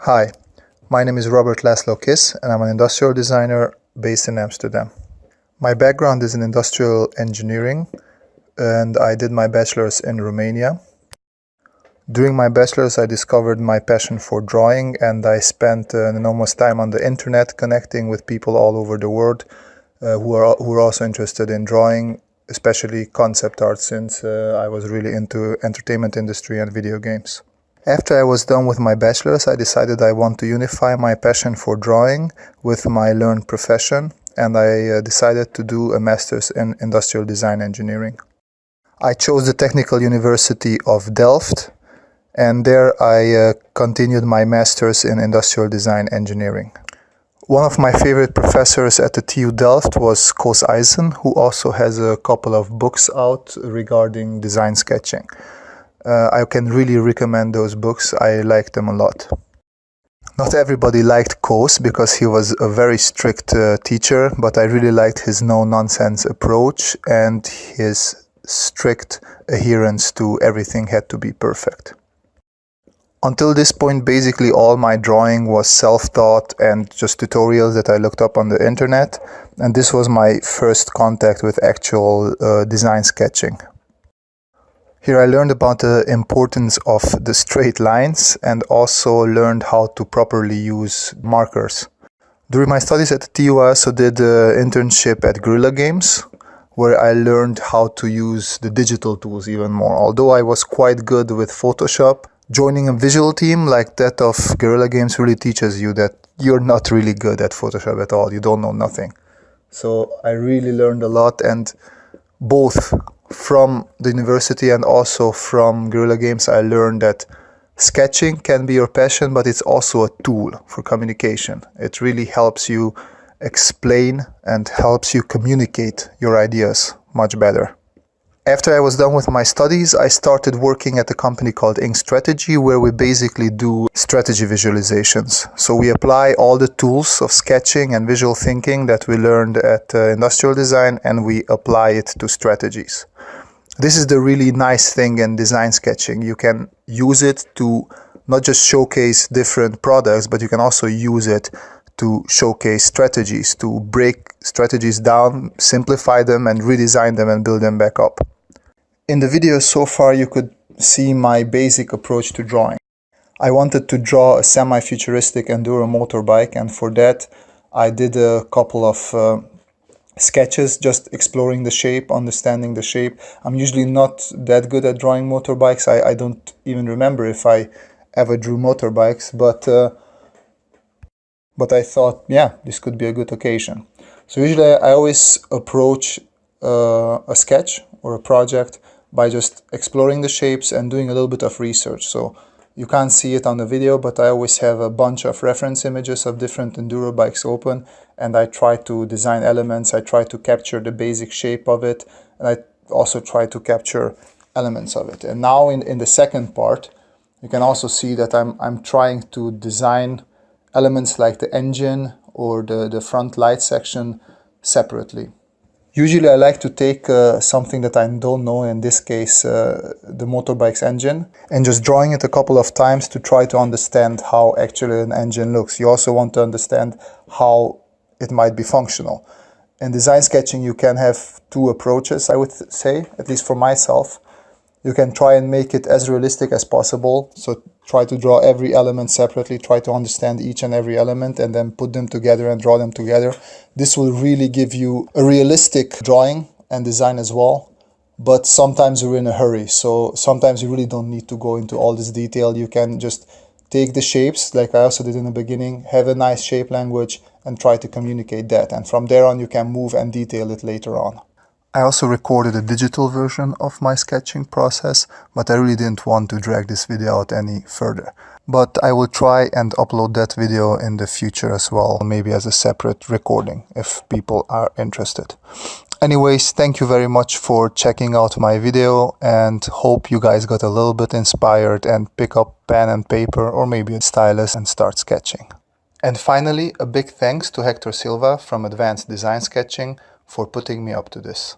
Hi, my name is Robert Laszlo Kiss and I'm an industrial designer based in Amsterdam. My background is in industrial engineering and I did my bachelor's in Romania. During my bachelor's I discovered my passion for drawing and I spent an enormous time on the internet connecting with people all over the world who are also interested in drawing, especially concept art, since I was really into entertainment industry and video games. After I was done with my bachelor's, I decided I want to unify my passion for drawing with my learned profession, and I decided to do a master's in industrial design engineering. I chose the Technical University of Delft, and there I continued my master's in industrial design engineering. One of my favorite professors at the TU Delft was Koos Eisen, who also has a couple of books out regarding design sketching. I can really recommend those books. I like them a lot. Not everybody liked Koos because he was a very strict teacher, but I really liked his no-nonsense approach and his strict adherence to everything had to be perfect. Until this point, basically all my drawing was self-taught and just tutorials that I looked up on the internet, and this was my first contact with actual design sketching. Here I learned about the importance of the straight lines and also learned how to properly use markers. During my studies at the TU, I also did an internship at Guerrilla Games, where I learned how to use the digital tools even more. Although I was quite good with Photoshop, joining a visual team like that of Guerrilla Games really teaches you that you're not really good at Photoshop at all. You don't know nothing. So I really learned a lot, and both from the university and also from Guerrilla Games I learned that sketching can be your passion, but it's also a tool for communication. It really helps you explain and helps you communicate your ideas much better. After I was done with my studies, I started working at a company called Ink Strategy, where we basically do strategy visualizations. So we apply all the tools of sketching and visual thinking that we learned at industrial design, and we apply it to strategies. This is the really nice thing in design sketching. You can use it to not just showcase different products, but you can also use it to showcase strategies, to break strategies down, simplify them and redesign them and build them back up. In the video so far you could see my basic approach to drawing. I wanted to draw a semi-futuristic enduro motorbike, and for that I did a couple of sketches, just exploring the shape, understanding the shape. I'm usually not that good at drawing motorbikes. I don't even remember if I ever drew motorbikes, but I thought, yeah, this could be a good occasion. So usually I always approach a sketch or a project by just exploring the shapes and doing a little bit of research. So you can't see it on the video, but I always have a bunch of reference images of different enduro bikes open, and I try to design elements, I try to capture the basic shape of it, and I also try to capture elements of it. And now in the second part, you can also see that I'm trying to design elements like the engine or the front light section separately. Usually I like to take something that I don't know, in this case the motorbike's engine, and just drawing it a couple of times to try to understand how actually an engine looks. You also want to understand how it might be functional. In design sketching you can have two approaches, I would say, at least for myself. You can try and make it as realistic as possible, so try to draw every element separately, try to understand each and every element and then put them together and draw them together. This will really give you a realistic drawing and design as well, but sometimes you're in a hurry, so sometimes you really don't need to go into all this detail. You can just take the shapes, like I also did in the beginning, have a nice shape language and try to communicate that, and from there on you can move and detail it later on. I also recorded a digital version of my sketching process, but I really didn't want to drag this video out any further. But I will try and upload that video in the future as well, maybe as a separate recording if people are interested. Anyways, thank you very much for checking out my video, and hope you guys got a little bit inspired and pick up pen and paper or maybe a stylus and start sketching. And finally, a big thanks to Hector Silva from Advanced Design Sketching for putting me up to this.